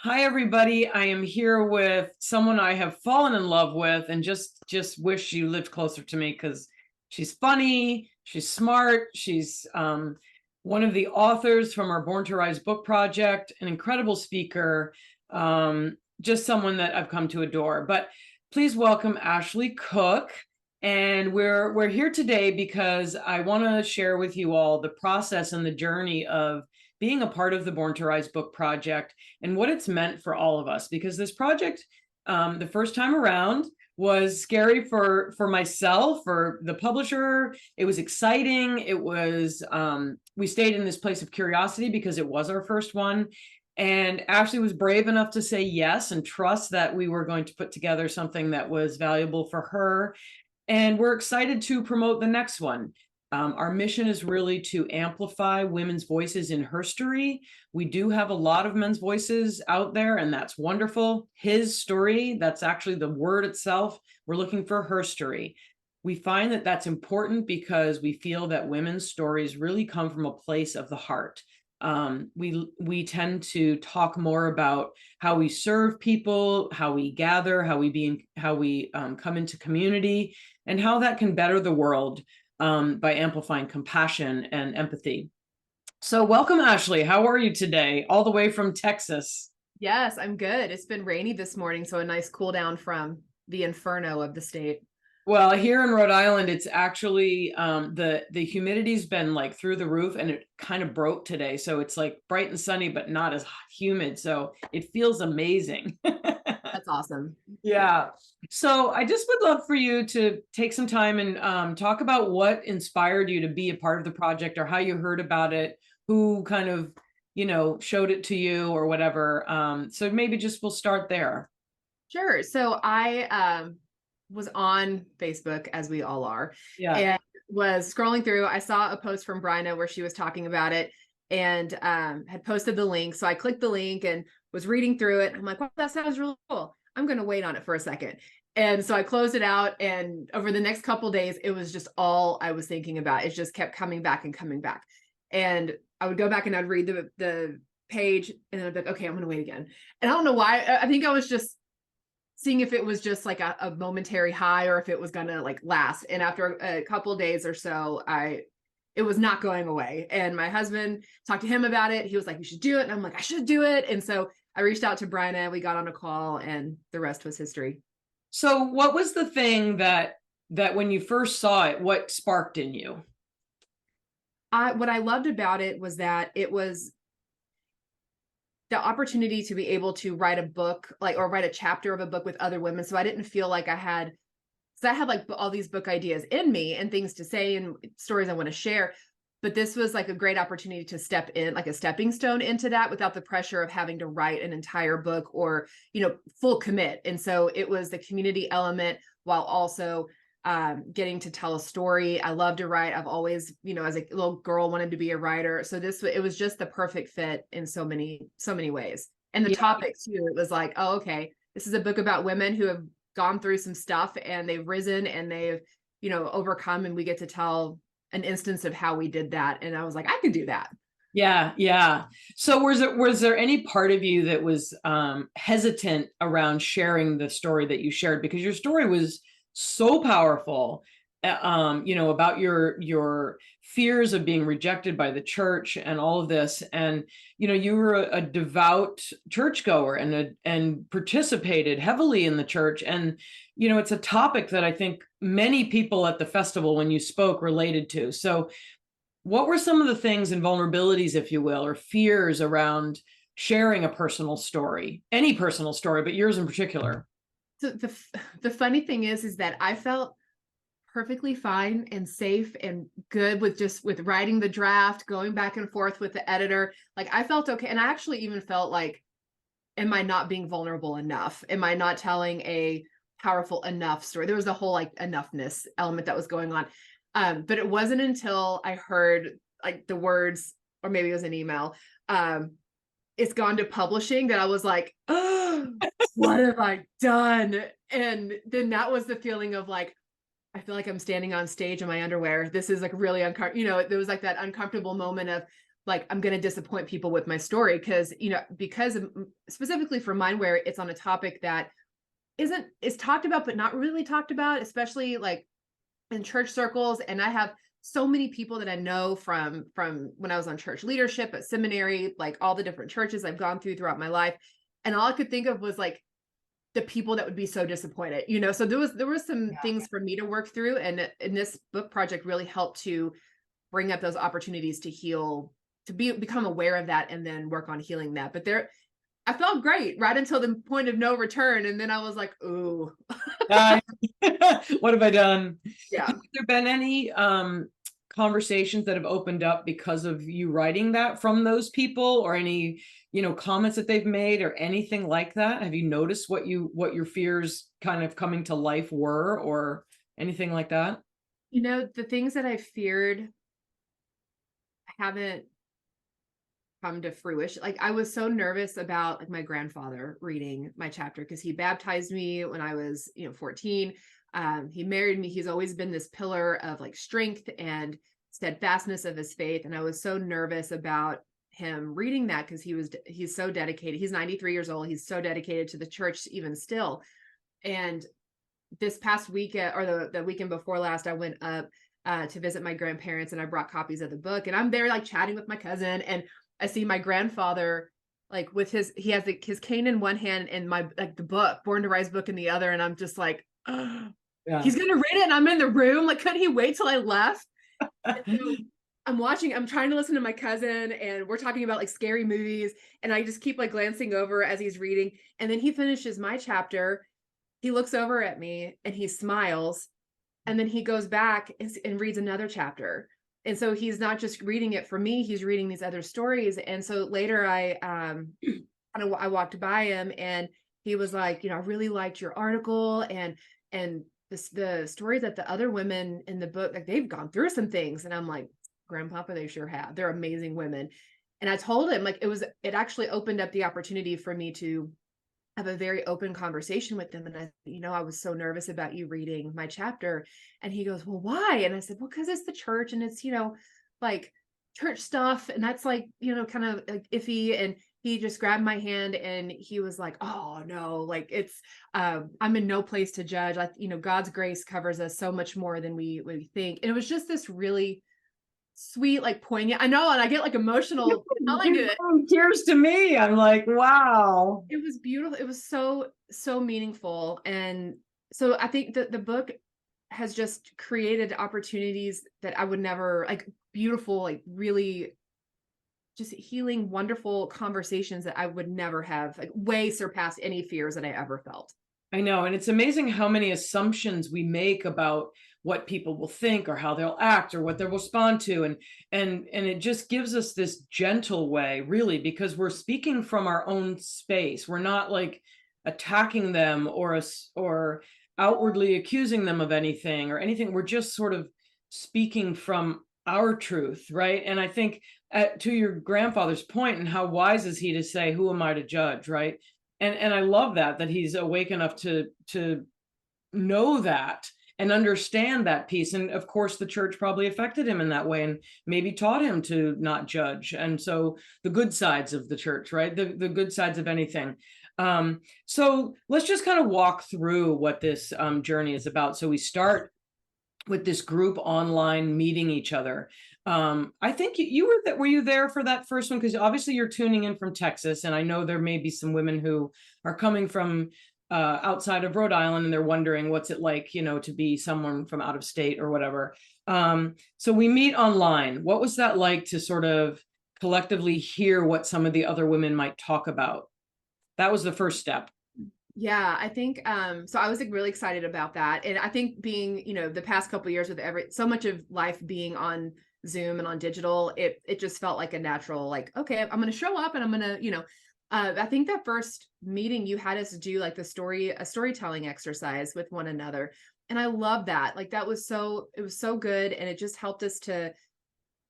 Hi, everybody. I am here with someone I have fallen in love with and just wish she lived closer to me because she's funny, she's smart, she's one of the authors from our Born to Rise book project, an incredible speaker, just someone that I've come to adore. But please welcome Ashley Cook. And we're here today because I want to share with you all the process and the journey of being a part of the Born to Rise book project and what it's meant for all of us. Because this project, the first time around, was scary for myself, for the publisher. It was exciting. It was we stayed in this place of curiosity because it was our first one. And Ashley was brave enough to say yes and trust that we were going to put together something that was valuable for her. And we're excited to promote the next one. Our mission is really to amplify women's voices in herstory. We do have a lot of men's voices out there, and that's wonderful. His story, that's actually the word itself. We're looking for herstory. We find that that's important because we feel that women's stories really come from a place of the heart. We tend to talk more about how we serve people, how we gather, how we come into community, and how that can better the world by amplifying compassion and empathy. So welcome, Ashley. How are you today? All the way from Texas. Yes, I'm good. It's been rainy this morning, so a nice cool down from the inferno of the state. Well, here in Rhode Island, it's actually the humidity's been like through the roof, and it kind of broke today. So it's like bright and sunny, but not as humid. So it feels amazing. That's awesome. Yeah. So I just would love for you to take some time and talk about what inspired you to be a part of the project, or how you heard about it, who kind of, showed it to you or whatever. So maybe just we'll start there. Sure. So I was on Facebook, as we all are, Yeah. and was scrolling through. I saw a post from Bryna where she was talking about it and had posted the link. So I clicked the link and was reading through it. I'm like, well, that sounds really cool. I'm going to wait on it for a second. And so I closed it out. And over the next couple of days, it was just all I was thinking about. It just kept coming back and coming back. And I would go back and I'd read the page and then I'd be like, okay, I'm going to wait again. And I don't know why. I think I was just seeing if it was just like a momentary high or if it was going to like last. And after a couple of days or so, it was not going away. And my husband, talked to him about it. He was like, you should do it. And I'm like, I should do it. And so I reached out to Bryna, we got on a call, and the rest was history. So what was the thing that when you first saw it, what sparked in you? What I loved about it was that it was the opportunity to be able to write a book, like, or write a chapter of a book with other women. So I didn't feel like because I had like all these book ideas in me and things to say and stories I want to share. But this was like a great opportunity to step in, like a stepping stone into that without the pressure of having to write an entire book or, full commit. And so it was the community element while also getting to tell a story. I love to write. I've always, as a little girl wanted to be a writer. So it was just the perfect fit in so many ways. And the Yeah. topic too, it was like, oh, okay, this is a book about women who have gone through some stuff and they've risen and they've, overcome, and we get to tell an instance of how we did that. And I was like, I can do that. Yeah, yeah. So was there any part of you that was hesitant around sharing the story that you shared, because your story was so powerful, about your fears of being rejected by the church and all of this, and you were a devout churchgoer and participated heavily in the church, and it's a topic that I think many people at the festival when you spoke related to. So what were some of the things and vulnerabilities, if you will, or fears around sharing a personal story, any personal story, but yours in particular? So the funny thing is that I felt perfectly fine and safe and good with writing the draft, going back and forth with the editor. Like I felt okay. And I actually even felt like, am I not being vulnerable enough? Am I not telling a powerful enough story? There was a whole like enoughness element that was going on. But it wasn't until I heard like the words, or maybe it was an email, it's gone to publishing, that I was like, oh, what have I done? And then that was the feeling of like, I feel like I'm standing on stage in my underwear. This is like really uncomfortable. There was like that uncomfortable moment of, like I'm going to disappoint people with my story because, because specifically for mine, where it's on a topic that is talked about, but not really talked about, especially like in church circles. And I have so many people that I know from when I was on church leadership at seminary, like all the different churches I've gone through throughout my life. And all I could think of was like the people that would be so disappointed, so there was some things for me to work through. And this book project really helped to bring up those opportunities to heal, to become aware of that and then work on healing that. But I felt great right until the point of no return. And then I was like, ooh. What have I done? Yeah. Have there been any conversations that have opened up because of you writing that from those people, or any, comments that they've made or anything like that? Have you noticed what your fears kind of coming to life were, or anything like that? The things that I feared haven't come to fruition. Like I was so nervous about like my grandfather reading my chapter because he baptized me when I was, 14. He married me. He's always been this pillar of like strength and steadfastness of his faith. And I was so nervous about him reading that because he's so dedicated. He's 93 years old. He's so dedicated to the church even still. And this past weekend, or the weekend before last, I went up to visit my grandparents, and I brought copies of the book, and I'm there like chatting with my cousin, and I see my grandfather like with he has his cane in one hand and my like the book, Born to Rise book, in the other, and I'm just like, oh, Yeah. he's gonna read it, and I'm in the room. Like, couldn't he wait till I left? So I'm trying to listen to my cousin, and we're talking about like scary movies, and I just keep like glancing over as he's reading, and then he finishes my chapter. He looks over at me and he smiles, and then he goes back and reads another chapter. And so he's not just reading it for me, he's reading these other stories. And so later I walked by him, and he was like, I really liked your article, and the stories that the other women in the book, like they've gone through some things. And I'm like, Grandpapa, they sure have. They're amazing women. And I told him like it actually opened up the opportunity for me to have a very open conversation with them. And I was so nervous about you reading my chapter. And he goes, well, why? And I said, well, because it's the church, and it's, like church stuff. And that's like, kind of like iffy. And he just grabbed my hand, and he was like, oh no, like it's, I'm in no place to judge. Like, God's grace covers us so much more than we think. And it was just this really sweet, like poignant. I know, and I get like emotional telling it. Tears to me. I'm like, wow. It was beautiful. It was so meaningful. And so I think that the book has just created opportunities that I would never, like beautiful, like really just healing, wonderful conversations that I would never have, like way surpassed any fears that I ever felt. I know. And it's amazing how many assumptions we make about what people will think, or how they'll act, or what they'll respond to. And it just gives us this gentle way, really, because we're speaking from our own space. We're not like attacking them or outwardly accusing them of anything or anything. We're just sort of speaking from our truth, right? And I think to your grandfather's point, and how wise is he to say, who am I to judge, right? And I love that he's awake enough to know that and understand that piece. And of course, the church probably affected him in that way, and maybe taught him to not judge. And so the good sides of the church, right? The good sides of anything. So let's just kind of walk through what this journey is about. So we start with this group online meeting each other. I think you were you there for that first one? Because obviously you're tuning in from Texas, and I know there may be some women who are coming from outside of Rhode Island, and they're wondering what's it like, to be someone from out of state or whatever. So we meet online. What was that like to sort of collectively hear what some of the other women might talk about? That was the first step. Yeah, I think so I was like really excited about that. And I think being, the past couple of years with so much of life being on Zoom and on digital, it just felt like a natural, like, okay, I'm going to show up, and I'm going to, I think that first meeting you had us do like a storytelling exercise with one another. And I love that. Like it was so good. And it just helped us to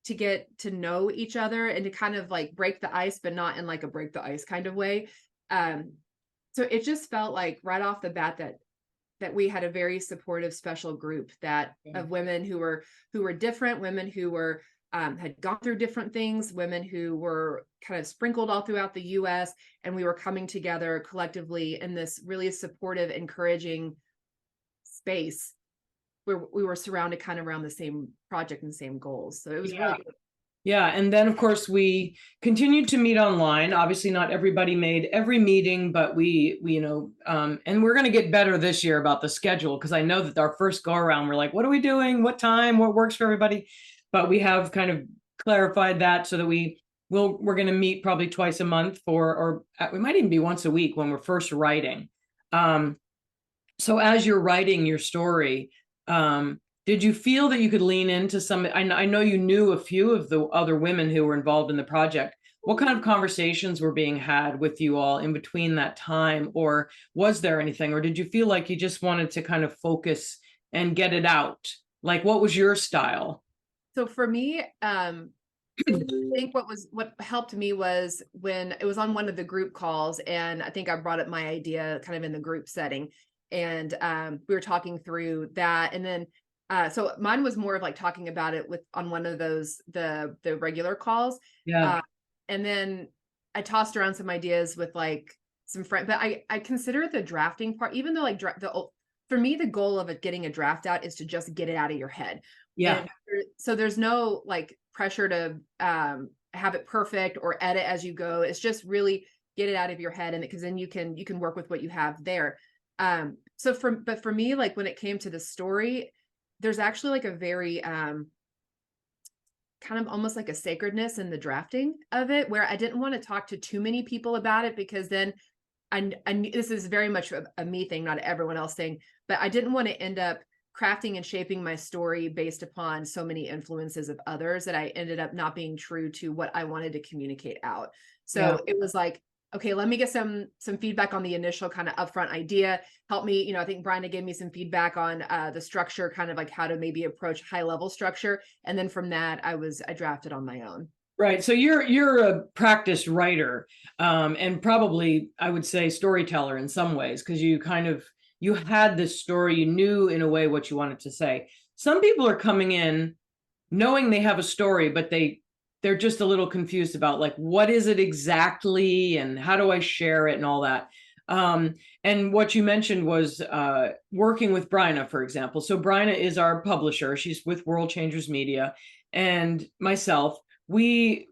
get to know each other, and to kind of like break the ice, but not in like a break the ice kind of way. So it just felt like right off the bat that we had a very supportive, special group of women who were different, women who were had gone through different things, women who were kind of sprinkled all throughout the US, and we were coming together collectively in this really supportive, encouraging space where we were surrounded kind of around the same project and same goals. So it was really cool. Yeah, and then of course we continued to meet online. Obviously, not everybody made every meeting, but we and we're going to get better this year about the schedule, because I know that our first go around, we're like, what are we doing? What time? What works for everybody? But we have kind of clarified that so that we're going to meet probably twice a month or we might even be once a week when we're first writing. So as you're writing your story, did you feel that you could lean into some? I know you knew a few of the other women who were involved in the project. What kind of conversations were being had with you all in between that time? Or was there anything? Or did you feel like you just wanted to kind of focus and get it out? Like, what was your style? So for me, I think what helped me was when it was on one of the group calls, and I think I brought up my idea kind of in the group setting, and we were talking through that, and then so mine was more of like talking about it on one of those the regular calls. Yeah. And then I tossed around some ideas with like some friends, but I consider the drafting part, even though like for me, the goal of it getting a draft out is to just get it out of your head. Yeah. And so there's no like pressure to have it perfect or edit as you go. It's just really get it out of your head, and because then you can work with what you have there. But for me, like when it came to the story, there's actually like a very kind of almost like a sacredness in the drafting of it, where I didn't want to talk to too many people about it, because then I this is very much a me thing, not everyone else thing, but I didn't want to end up crafting and shaping my story based upon so many influences of others that I ended up not being true to what I wanted to communicate out. So it was like, okay, let me get some feedback on the initial kind of upfront idea. Help me, I think Bryna gave me some feedback on the structure, kind of like how to maybe approach high level structure. And then from that, I drafted on my own. Right. So you're a practiced writer, and probably I would say storyteller in some ways, because you had this story, you knew in a way what you wanted to say. Some people are coming in knowing they have a story, but they're just a little confused about like, what is it exactly and how do I share it and all that. And what you mentioned was working with Bryna, for example. So Bryna is our publisher. She's with World Changers Media, and myself. We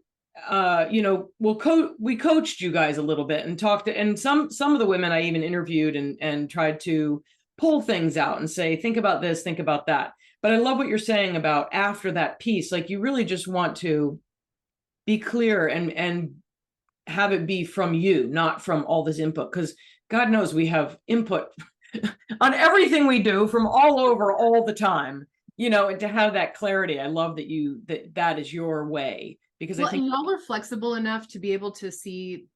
we coached you guys a little bit and talked to, and some of the women I even interviewed and tried to pull things out and say, think about this, think about that. But I love what you're saying about after that piece, like you really just want to be clear and have it be from you, not from all this input, because God knows we have input on everything we do from all over all the time, and to have that clarity. I love that that is your way, because I think y'all were flexible enough to be able to see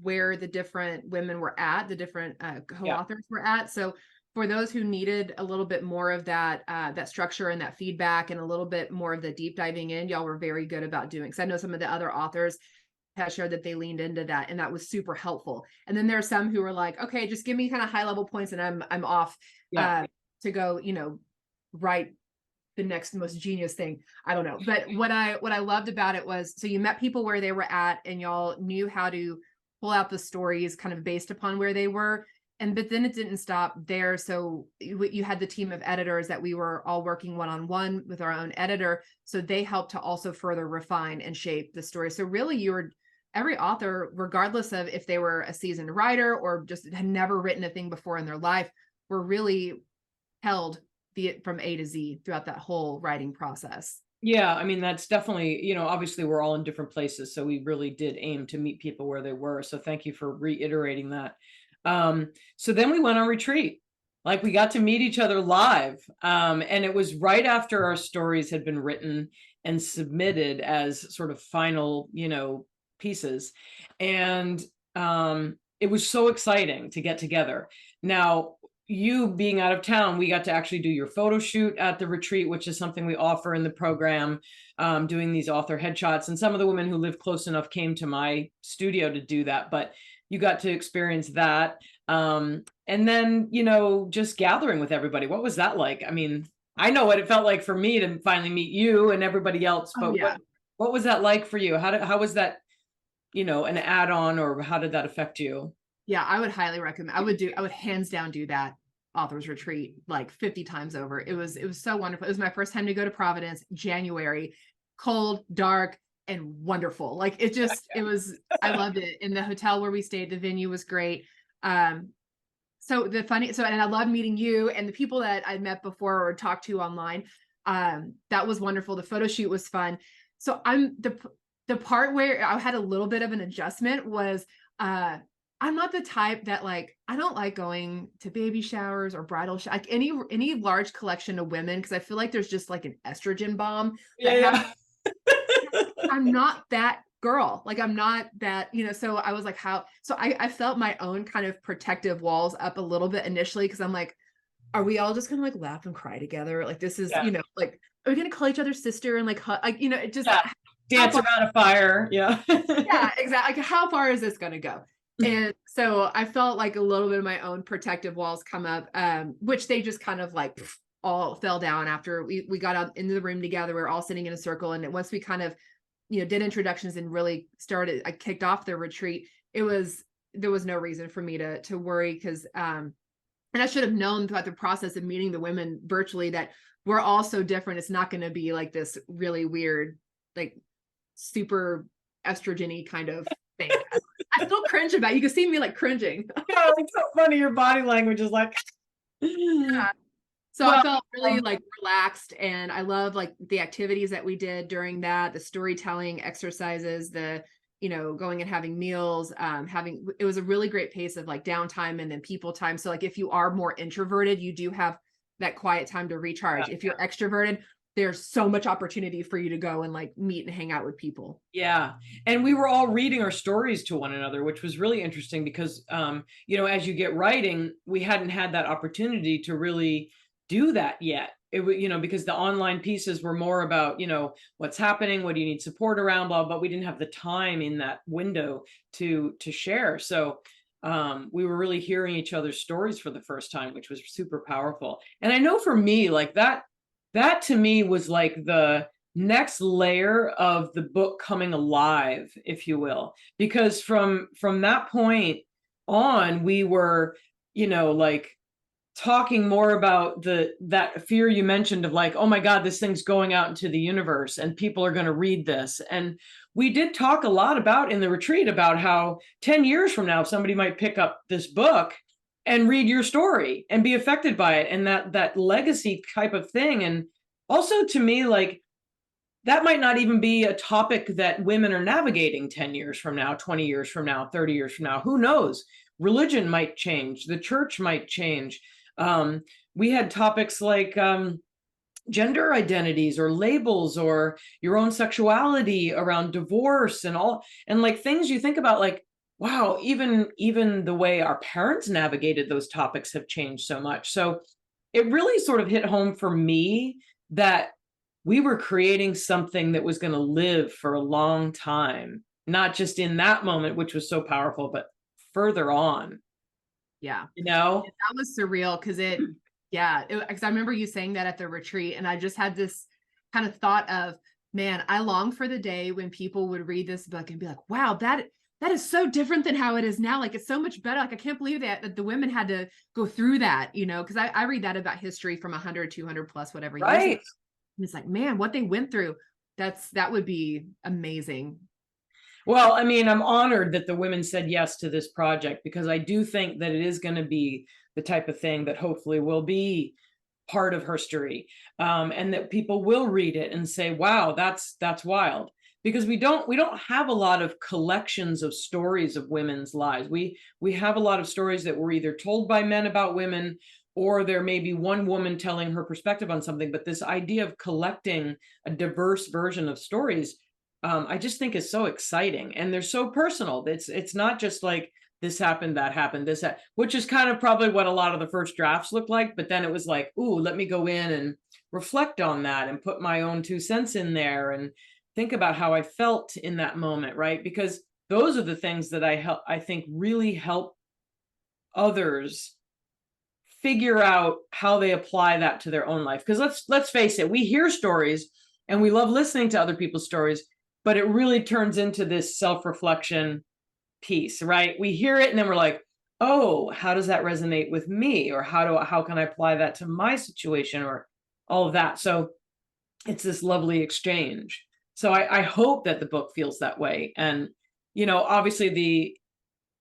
where the different women were at, the different co-authors were at. So for those who needed a little bit more of that that structure and that feedback and a little bit more of the deep diving in, y'all were very good about doing. Because I know some of the other authors have shared that they leaned into that, and that was super helpful. And then there are some who were like, okay, just give me kind of high level points and I'm off to go, write the next most genius thing. I don't know. But what I loved about it was, so you met people where they were at, and y'all knew how to pull out the stories kind of based upon where they were. But then it didn't stop there. So you had the team of editors that we were all working one-on-one with our own editor. So they helped to also further refine and shape the story. So really every author, regardless of if they were a seasoned writer or just had never written a thing before in their life, were really held from A to Z throughout that whole writing process. Yeah, I mean, that's definitely, obviously we're all in different places. So we really did aim to meet people where they were. So thank you for reiterating that. So then we went on retreat. Like we got to meet each other live. And it was right after our stories had been written and submitted as sort of final, pieces. And it was so exciting to get together. Now, you being out of town, we got to actually do your photo shoot at the retreat, which is something we offer in the program, doing these author headshots. And some of the women who live close enough came to my studio to do that, but you got to experience that. And then, just gathering with everybody. What was that like? I mean, I know what it felt like for me to finally meet you and everybody else, Oh but yeah. what was that like for you? How was that, an add-on, or how did that affect you? Yeah, I would highly recommend. I would hands down do that authors retreat like 50 times over. It was so wonderful. It was my first time to go to Providence, January, cold, dark, and wonderful. Like it was, I loved it. In the hotel where we stayed, the venue was great. Um, and I loved meeting you and the people that I met before or talked to online. That was wonderful. The photo shoot was fun. So the part where I had a little bit of an adjustment was I'm not the type that like I don't like going to baby showers or bridal like any large collection of women because I feel like there's just like an estrogen bomb that happens. Yeah, I'm not that girl. Like I'm not that, so I was like, I felt my own kind of protective walls up a little bit initially because I'm like, are we all just gonna like laugh and cry together? Like this is, yeah, like, are we gonna call each other sister and like, it just yeah. how Dance far, around a fire. Yeah. yeah, exactly. Like how far is this gonna go? And so I felt like a little bit of my own protective walls come up, which they just kind of like all fell down after we got out into the room together. We were all sitting in a circle. And once we kind of did introductions and really I kicked off the retreat. There was no reason for me to worry because and I should have known throughout the process of meeting the women virtually that we're all so different. It's not going to be like this really weird, like super estrogeny kind of thing. I still cringe about it. You can see me like cringing. Yeah, it's so funny. Your body language is like, Yeah. So I well, felt really like relaxed and I love like the activities that we did during that, the storytelling exercises, the, going and having meals, it was a really great pace of like downtime and then people time. So like if you are more introverted, you do have that quiet time to recharge. If you're extroverted, there's so much opportunity for you to go and like meet and hang out with people. yeah. And we were all reading our stories to one another, which was really interesting because, as you get writing, we hadn't had that opportunity to really do that yet. It was, because the online pieces were more about, what's happening, what do you need support around, blah, but we didn't have the time in that window to share. So we were really hearing each other's stories for the first time, which was super powerful. And I know for me, like that to me was like the next layer of the book coming alive, if you will, because from that point on, we were, like talking more about that fear you mentioned of like, oh my God, this thing's going out into the universe and people are going to read this. And we did talk a lot about in the retreat about how 10 years from now, somebody might pick up this book and read your story and be affected by it, and that legacy type of thing. And also to me, like, that might not even be a topic that women are navigating 10 years from now, 20 years from now, 30 years from now. Who knows? Religion might change, the church might change. We had topics like gender identities or labels or your own sexuality around divorce and all, and like things you think about, like, wow, even the way our parents navigated those topics have changed so much. So it really sort of hit home for me that we were creating something that was going to live for a long time, not just in that moment, which was so powerful, but further on. Yeah. you know That was surreal because because I remember you saying that at the retreat, and I just had this kind of thought of, man, I long for the day when people would read this book and be like, wow, that is so different than how it is now. Like it's so much better. Like I can't believe that the women had to go through that, because I read that about history from 100, 200 plus whatever years ago. right. And it's like, man, what they went through, that would be amazing. Well, I mean, I'm honored that the women said yes to this project, because I do think that it is going to be the type of thing that hopefully will be part of history, and that people will read it and say, wow, that's wild. Because we don't have a lot of collections of stories of women's lives. We have a lot of stories that were either told by men about women, or there may be one woman telling her perspective on something. But this idea of collecting a diverse version of stories, I just think is so exciting, and they're so personal. It's not just like this happened, that happened, which is kind of probably what a lot of the first drafts looked like. But then it was like, ooh, let me go in and reflect on that and put my own 2 cents in there and think about how I felt in that moment, right? Because those are the things that I think really help others figure out how they apply that to their own life. Because let's face it, we hear stories and we love listening to other people's stories, but it really turns into this self-reflection piece, right? We hear it and then we're like, oh, how does that resonate with me? Or how can I apply that to my situation, or all of that? So it's this lovely exchange. So I hope that the book feels that way. And, obviously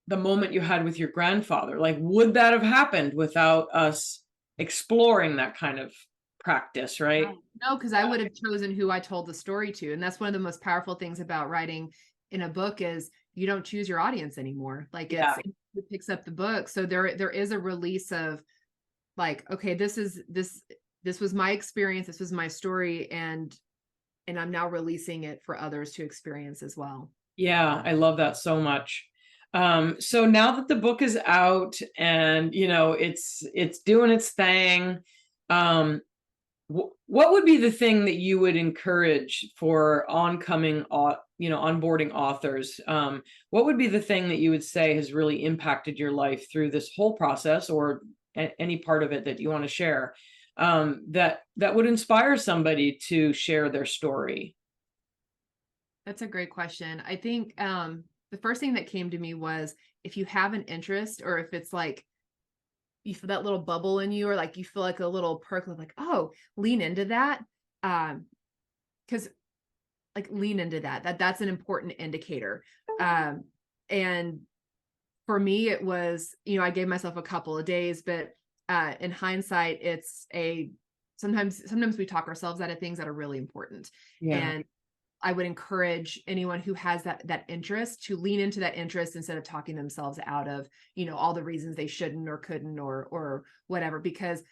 the moment you had with your grandfather, like, would that have happened without us exploring that kind of practice, right? No, because I would have chosen who I told the story to. And that's one of the most powerful things about writing in a book is you don't choose your audience anymore. Like it picks up the book. So there is a release of like, okay, this was my experience, this was my story, and I'm now releasing it for others to experience as well. Yeah, I love that so much. So now that the book is out and it's doing its thing, what would be the thing that you would encourage for onboarding authors? What would be the thing that you would say has really impacted your life through this whole process, or any part of it that you want to share, that would inspire somebody to share their story? That's a great question. I think the first thing that came to me was if you have an interest, or if it's like you feel that little bubble in you, or like you feel like a little perk of like, oh, lean into that. Because like lean into that's an important indicator. And for me, it was, I gave myself a couple of days, but in hindsight, sometimes we talk ourselves out of things that are really important. Yeah. And I would encourage anyone who has that interest to lean into that interest instead of talking themselves out of, all the reasons they shouldn't or couldn't or whatever, because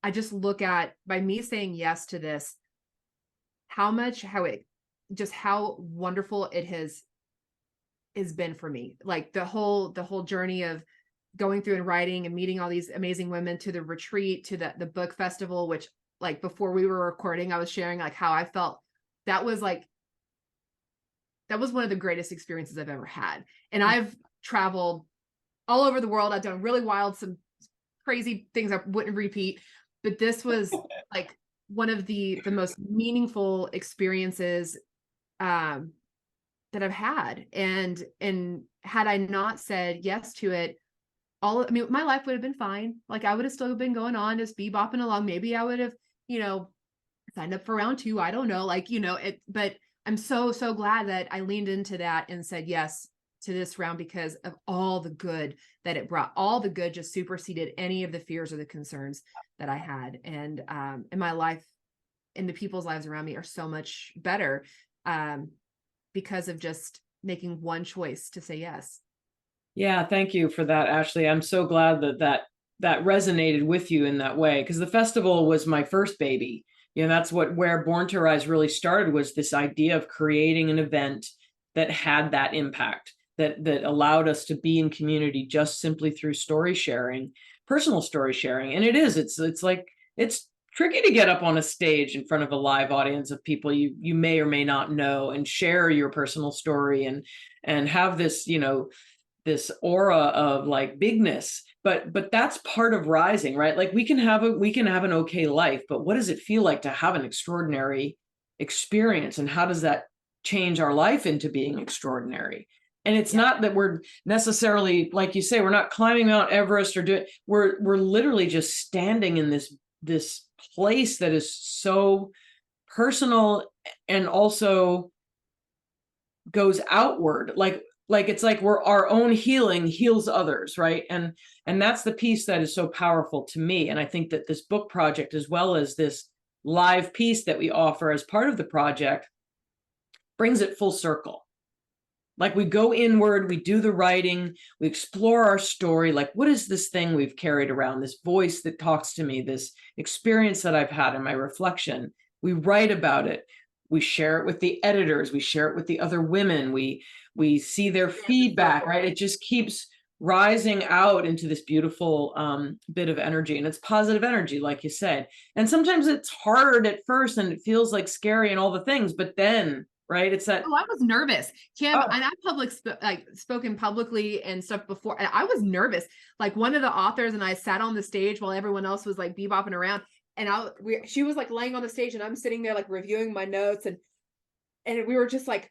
I just look at, by me saying yes to this, how wonderful it has been for me. Like the whole journey of going through and writing and meeting all these amazing women, to the retreat, to the book festival, which, like, before we were recording, I was sharing like how I felt that was one of the greatest experiences I've ever had. And I've traveled all over the world. I've done really wild, some crazy things I wouldn't repeat, but this was like one of the most meaningful experiences that I've had. And had I not said yes to it, my life would have been fine. Like I would have still been going on, just bebopping along. Maybe I would have, signed up for round 2. I don't know, but I'm so glad that I leaned into that and said yes to this round, because of all the good that it brought. All the good just superseded any of the fears or the concerns that I had. And my life and the people's lives around me are so much better because of just making one choice to say yes. Yeah, thank you for that, Ashley. I'm so glad that resonated with you in that way, because the festival was my first baby. That's where Born to Rise really started, was this idea of creating an event that had that impact, that allowed us to be in community just simply through story sharing, personal story sharing. And it's like, it's tricky to get up on a stage in front of a live audience of people you may or may not know and share your personal story and have this, this aura of like bigness, but that's part of rising, right? Like we can have an okay life, but what does it feel like to have an extraordinary experience, and how does that change our life into being extraordinary? And it's not that we're necessarily, like you say, we're not climbing Mount Everest we're literally just standing in this place that is so personal and also goes outward. Like it's like we're our own healing heals others, right? And that's the piece that is so powerful to me. And I think that this book project, as well as this live piece that we offer as part of the project, brings it full circle. Like we go inward, we do the writing, we explore our story. Like, what is this thing we've carried around, this voice that talks to me, this experience that I've had in my reflection? We write about it. We share it with the editors. We share it with the other women. We see their feedback, right? It just keeps rising out into this beautiful bit of energy, and it's positive energy, like you said. And sometimes it's hard at first and it feels like scary and all the things, but then, right? It's that, Oh, I was nervous, Kim, oh, and spoken publicly and stuff before, and I was nervous. Like one of the authors and I sat on the stage while everyone else was like bebopping around, and she was like laying on the stage, and I'm sitting there like reviewing my notes, and we were just like,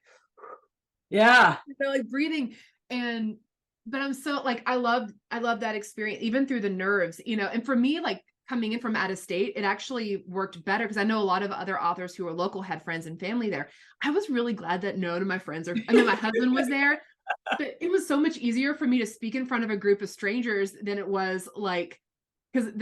yeah, like breathing, and but I'm so like I love that experience, even through the nerves, and for me, like coming in from out of state, it actually worked better because I know a lot of other authors who are local had friends and family there. I was really glad that none of my friends my husband was there, but it was so much easier for me to speak in front of a group of strangers than it was like, because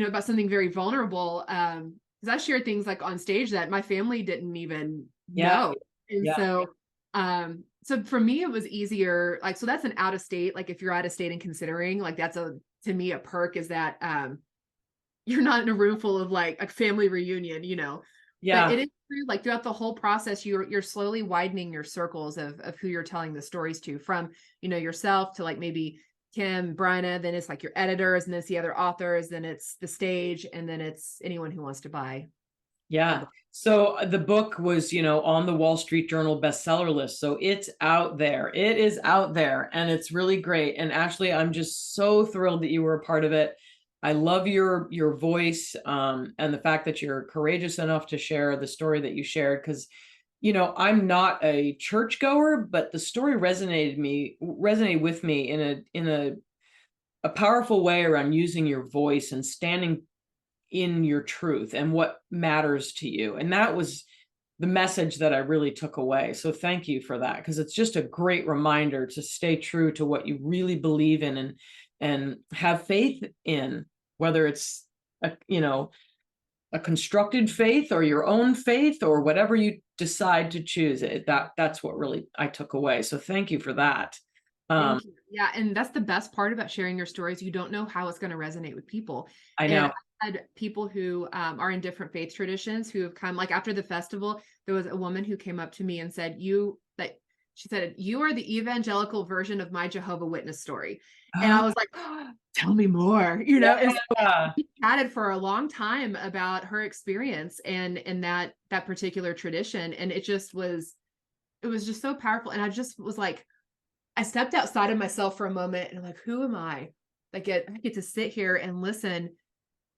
about something very vulnerable. Because I shared things like on stage that my family didn't even yeah, know. And yeah, so for me, it was easier. Like, so that's an out of state. Like if you're out of state and considering, like that's to me, a perk is that you're not in a room full of like a family reunion, but yeah. it is true. Like throughout the whole process, you're slowly widening your circles of who you're telling the stories to, from, yourself to like maybe Kim, Bryna, then it's like your editors, and then it's the other authors, then it's the stage, and then it's anyone who wants to buy the Yeah. book. So the book was, on the Wall Street Journal bestseller list. So it's out there. It is out there and it's really great. And Ashley, I'm just so thrilled that you were a part of it. I love your voice, and the fact that you're courageous enough to share the story that you shared, because I'm not a churchgoer, but the story resonated with me in a powerful way around using your voice and standing in your truth and what matters to you. And that was the message that I really took away. So thank you for that, because it's just a great reminder to stay true to what you really believe in, and have faith in, whether it's a constructed faith or your own faith or whatever you decide to choose. That's what really I took away. So thank you for that. Thank you. Yeah, and that's the best part about sharing your stories. You don't know how it's going to resonate with people. I And know. I had people who are in different faith traditions who have come, like after the festival, there was a woman who came up to me and said, she said, "You are the evangelical version of my Jehovah Witness story." And I was like, "Oh, tell me more," And so Yeah. we chatted for a long time about her experience and that particular tradition. And it was just so powerful. And I just was like, I stepped outside of myself for a moment and I'm like, who am I? Like I get to sit here and listen.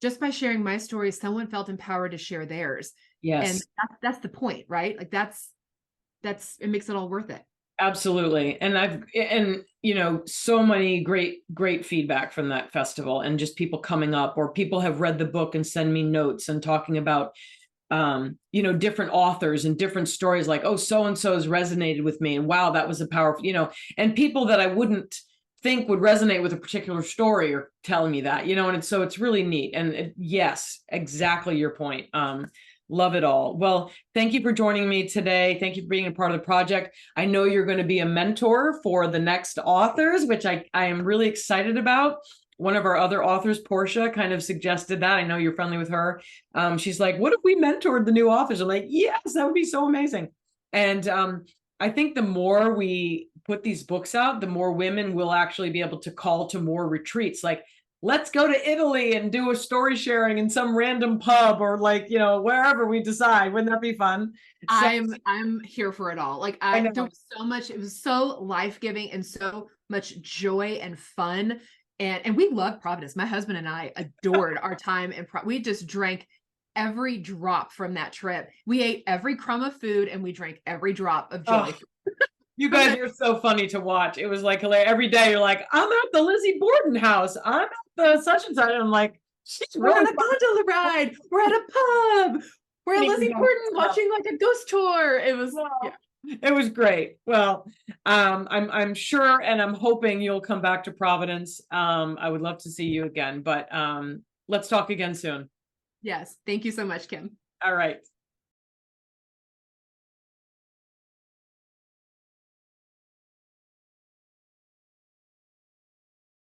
Just by sharing my story, someone felt empowered to share theirs. And Yes. that's the point, right? Like that's it makes it all worth it. Absolutely. And so many great feedback from that festival, and just people coming up, or people have read the book and send me notes and talking about different authors and different stories, like, oh, so and so has resonated with me, and wow, that was a powerful, and people that I wouldn't think would resonate with a particular story are telling me that, and so it's really neat. And yes, exactly your point. Love it all. Well, thank you for joining me today. Thank you for being a part of the project. I know you're going to be a mentor for the next authors, which I am really excited about. One of our other authors, Portia, kind of suggested that. I know you're friendly with her. She's like, what if we mentored the new authors? I'm like, yes, that would be so amazing. And I think the more we put these books out, the more women will actually be able to call to more retreats. Like, let's go to Italy and do a story sharing in some random pub, or like, wherever we decide. Wouldn't that be fun? So I'm here for it all. Like I know. there was so much, it was so life-giving and so much joy and fun. And we love Providence. My husband and I adored our time in we just drank every drop from that trip. We ate every crumb of food and we drank every drop of joy. Oh, you guys are so funny to watch. It was like hilarious. Every day you're like, I'm at the Lizzie Borden house. I'm at the such and such. And I'm like, she's We're really on a gondola ride. We're at a pub. We're at Lizzie Borden watching like a ghost tour. It was It was great. Well, I'm sure, and I'm hoping you'll come back to Providence. I would love to see you again, but let's talk again soon. Yes. Thank you so much, Kim. All right.